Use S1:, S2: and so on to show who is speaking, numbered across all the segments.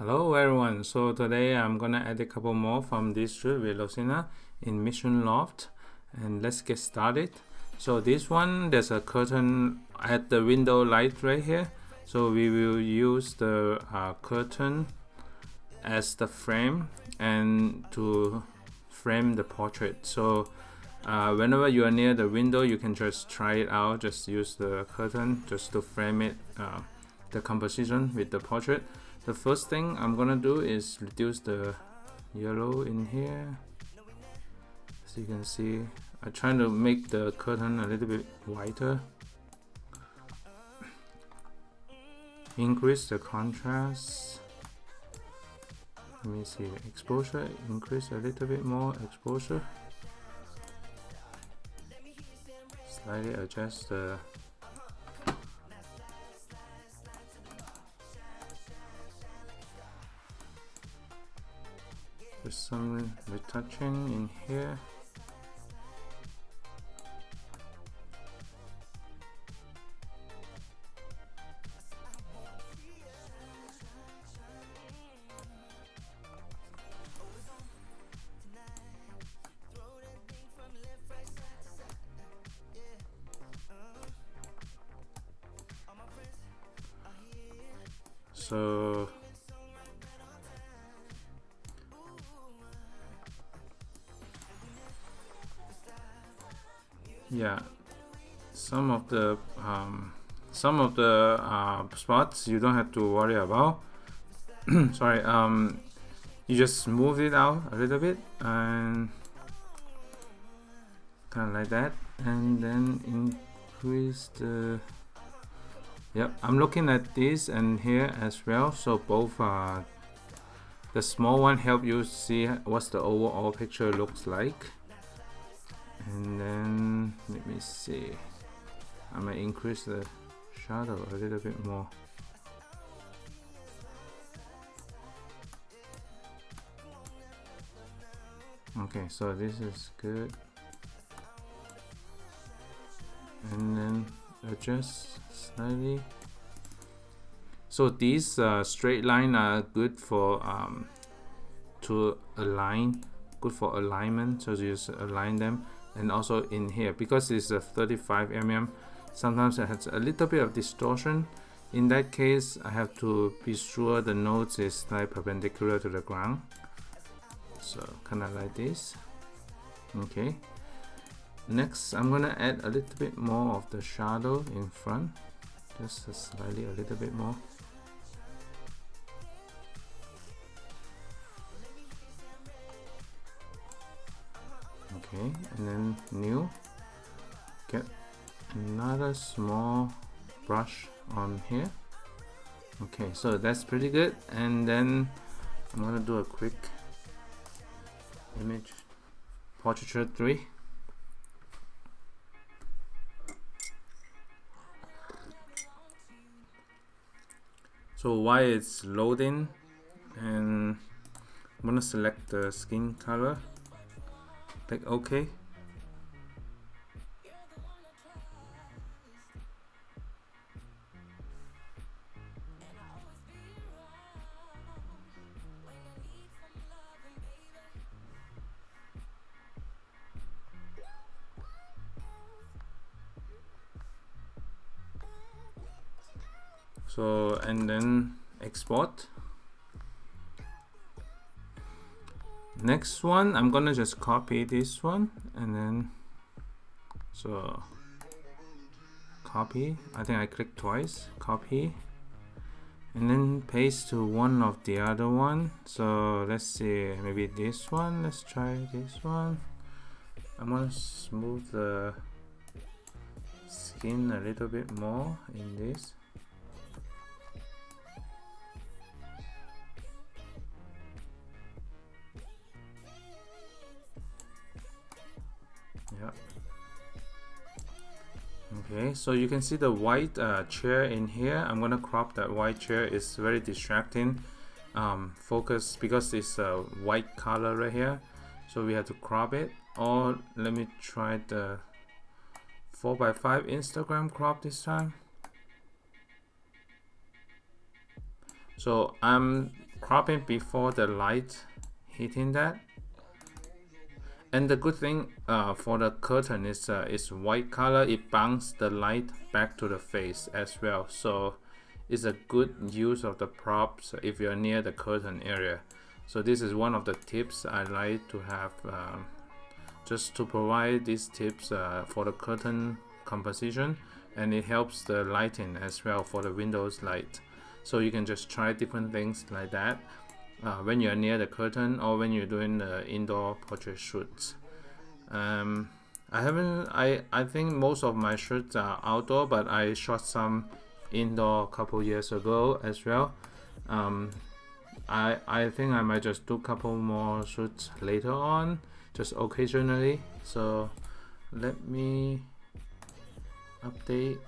S1: Hello everyone, so today I'm gonna add a couple more from this shoot with Rosina in Mission Loft, and let's get started. So this one, there's a curtain at the window light right here, so we will use the curtain as the frame and to frame the portrait. So whenever you are near the window, you can just try it out, just use the curtain just to frame it, the composition with the portrait. The first thing I'm gonna do is reduce the yellow in here. As you can see, I'm trying to make the curtain a little bit whiter. Increase the contrast. Let me see, exposure, increase a little bit more exposure. Slightly adjust the there's some retouching in here. So yeah, some of the spots you don't have to worry about. Sorry, you just move it out a little bit and kind of like that, and then increase the I'm looking at this and here as well, so both the small one help you see what the overall picture looks like. And then let me see, I'm gonna increase the shadow a little bit more. Okay, so this is good, and then adjust slightly. So these straight line are good for to align, good for alignment, so you just align them. And also in here, because it's a 35mm, sometimes it has a little bit of distortion. In that case, I have to be sure the nodes is like perpendicular to the ground, so kind of like this. Okay, next I'm gonna add a little bit more of the shadow in front, just slightly a little bit more. Okay, and then new, get another small brush on here. Okay, so that's pretty good. And then I'm gonna do a quick image portraiture 3. So while it's loading, and I'm gonna select the skin color, click OK. So, and then export. Next one, I'm gonna just copy this one, and then so copy, I think I click twice, copy, and then paste to one of the other one. So let's see, maybe this one, let's try this one. I'm gonna smooth the skin a little bit more in this. Yeah. Okay, so you can see the white chair in here. I'm gonna crop that white chair. It's very distracting. Focus, because it's a white color right here, so we have to crop it. Or let me try the 4x5 Instagram crop this time. So I'm cropping before the light hitting that. And the good thing for the curtain is it's white color. It bounces the light back to the face as well, so it's a good use of the props if you're near the curtain area. So this is one of the tips I like to have, just to provide these tips for the curtain composition, and it helps the lighting as well for the windows light. So you can just try different things like that when you're near the curtain or when you're doing the indoor portrait shoots. I think most of my shoots are outdoor, but I shot some indoor a couple years ago as well. I think I might just do a couple more shoots later on, just occasionally. So let me update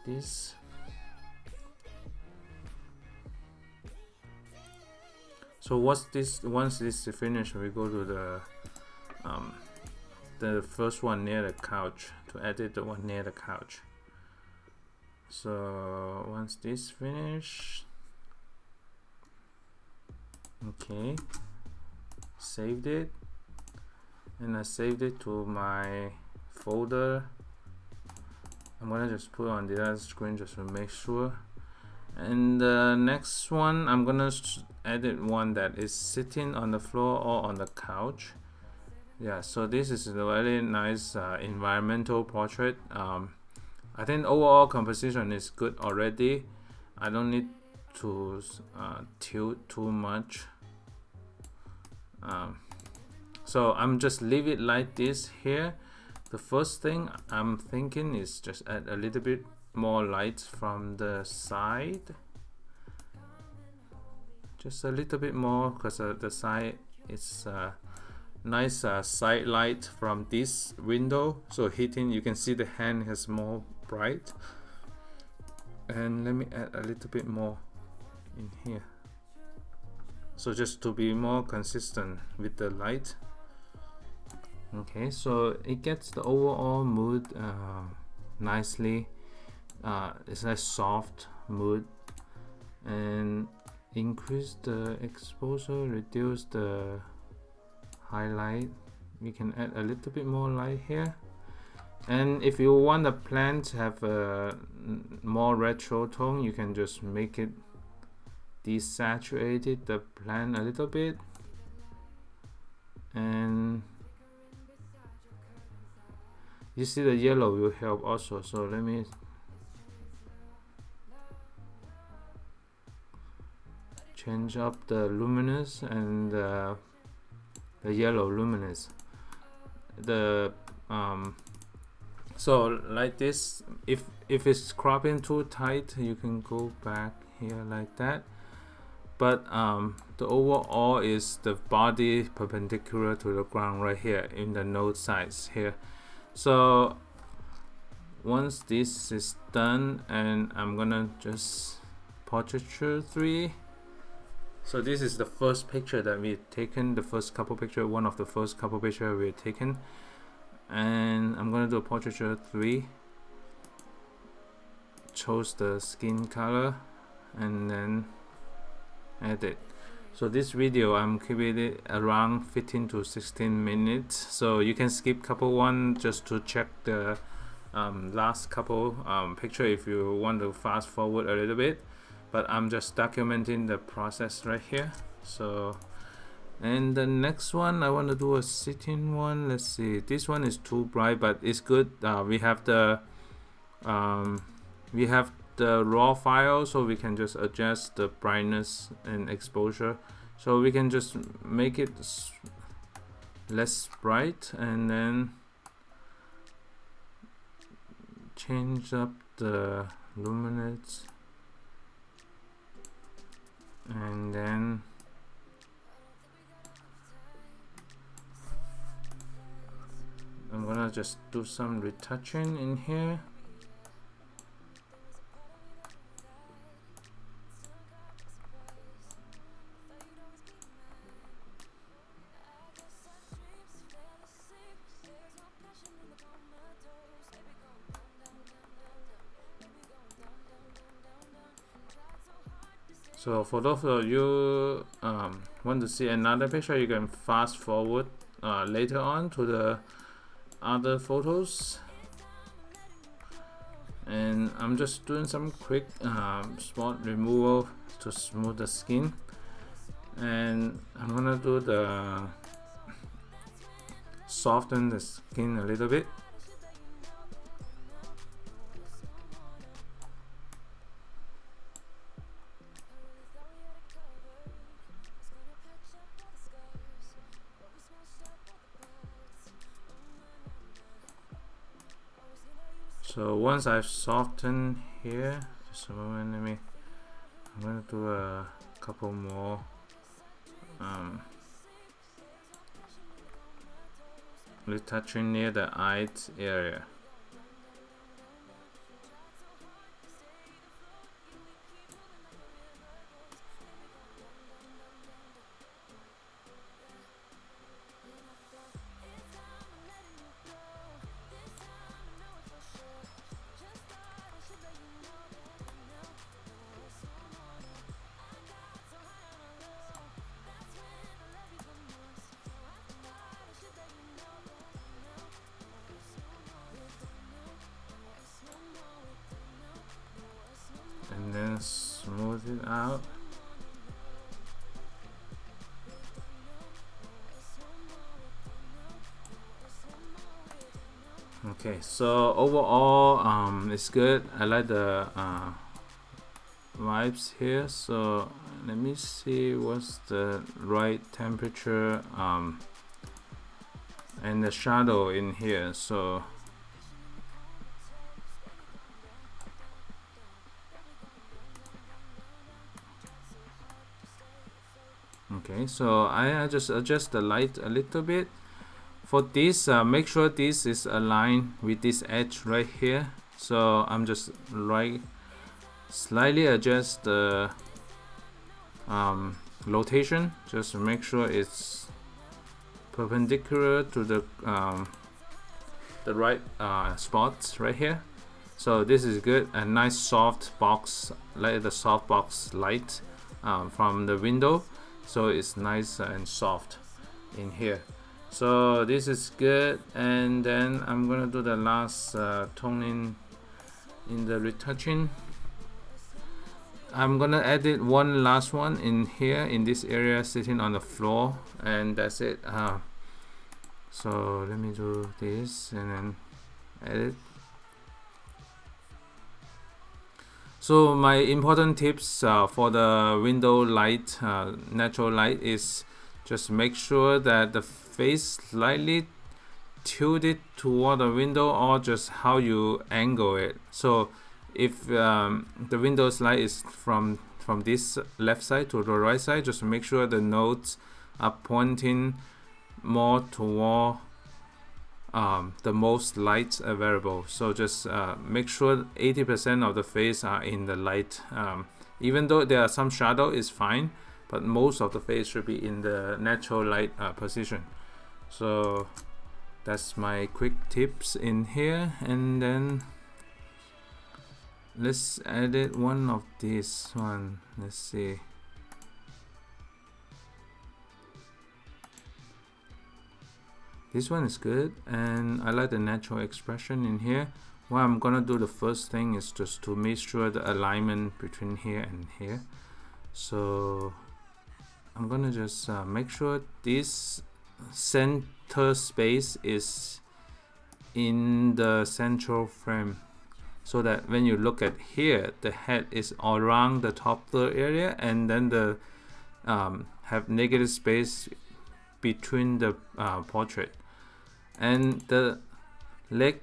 S1: this. So once this is finished, we go to the first one near the couch to edit the one near the couch. So once this finished, okay, saved it, and I saved it to my folder. I'm gonna just put it on the other screen just to make sure. And the next one, I'm gonna edit one that is sitting on the floor or on the couch. Yeah, so this is a very nice environmental portrait. I think overall composition is good already. I don't need to tilt too much. So I'm just leave it like this here. The first thing I'm thinking is just add a little bit more light from the side, just a little bit more, because the side is nice side light from this window, so hitting, you can see the hand has more bright. And let me add a little bit more in here, so just to be more consistent with the light. Okay, so it gets the overall mood nicely. It's a soft mood, and increase the exposure, reduce the highlight. We can add a little bit more light here, and if you want the plant to have a more retro tone, you can just make it desaturated the plant a little bit, and you see the yellow will help also. So let me change up the luminous and the yellow luminous. So like this, if it's cropping too tight, you can go back here like that. But the overall is the body perpendicular to the ground right here in the node size here. So once this is done, and I'm gonna just portraiture 3. So this is the first picture that we've taken, the first couple picture, one of the first couple picture we've taken, and I'm gonna do a portraiture 3. Chose the skin color and then edit. So this video I'm keeping it around 15 to 16 minutes, so you can skip couple one just to check the last couple picture if you want to fast forward a little bit, but I'm just documenting the process right here. So, and the next one I want to do a sitting one. Let's see, this one is too bright, but it's good. We have the raw file, so we can just adjust the brightness and exposure, so we can just make it less bright and then change up the luminance, and then I'm gonna just do some retouching in here. So for those of you want to see another picture, you can fast forward later on to the other photos. And I'm just doing some quick spot removal to smooth the skin, and I'm gonna do the soften the skin a little bit. So once I've softened here, just a moment, I'm gonna do a couple more retouching near the eyes area. And then smooth it out. Okay, so overall it's good. I like the vibes here. So let me see what's the right temperature and the shadow in here. So okay, so I just adjust the light a little bit. For this, make sure this is aligned with this edge right here. So I'm just slightly adjust the rotation, just to make sure it's perpendicular to the right spots right here. So this is good. A nice soft box, like the soft box light from the window. So it's nice and soft in here. So this is good. And then I'm gonna do the last toning in the retouching. I'm gonna edit one last one in here in this area sitting on the floor, and that's it. So let me do this and then edit. So my important tips for the window light, natural light, is just make sure that the face slightly tilted toward the window, or just how you angle it. So if the window's light is from this left side to the right side, just make sure the nodes are pointing more toward the most lights available. So just make sure 80% of the face are in the light. Even though there are some shadow, is fine, but most of the face should be in the natural light position. So that's my quick tips in here. And then let's edit one of these one. Let's see. This one is good, and I like the natural expression in here. What I'm gonna do, the first thing is just to make sure the alignment between here and here. So I'm gonna just make sure this center space is in the central frame, so that when you look at here, the head is around the top third area, and then the have negative space between the portrait, and the leg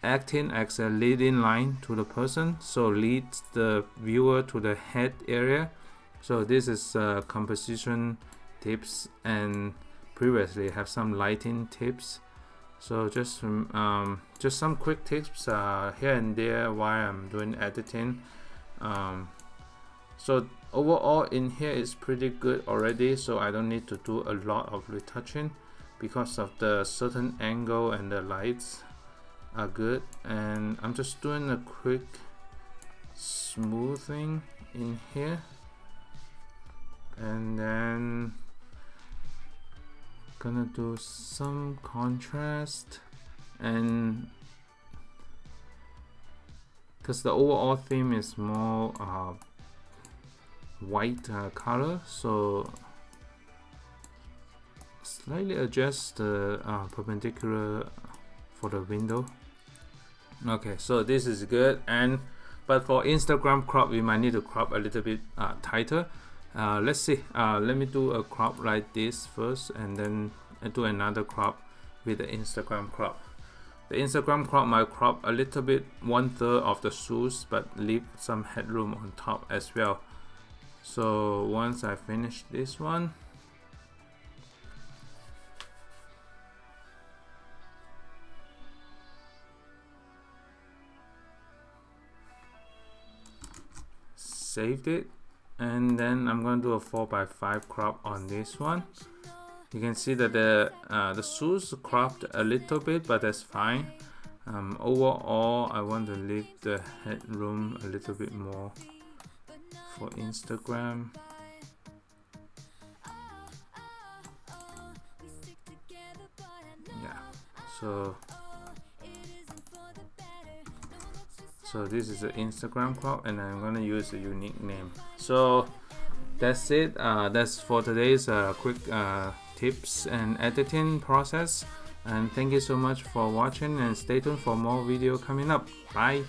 S1: acting as a leading line to the person, so leads the viewer to the head area. So this is composition tips, and previously have some lighting tips. So just some quick tips here and there while I'm doing editing. So overall in here is pretty good already, so I don't need to do a lot of retouching because of the certain angle and the lights are good. And I'm just doing a quick smoothing in here. and then gonna do some contrast, and because the overall theme is more white color, so slightly adjust the perpendicular for the window. Okay, so this is good. And but for Instagram crop, we might need to crop a little bit tighter. Let's see, let me do a crop like this first, and then do another crop with the Instagram crop. The Instagram crop might crop a little bit 1/3 of the shoes, but leave some headroom on top as well. So once I finish this one, saved it, and then I'm going to do a 4x5 crop on this one. You can see that the shoes cropped a little bit, but that's fine. Overall, I want to leave the headroom a little bit more for Instagram. Yeah, so this is the Instagram crop, and I'm gonna use a unique name. So that's it. That's for today's quick tips and editing process. And thank you so much for watching, and stay tuned for more video coming up. Bye.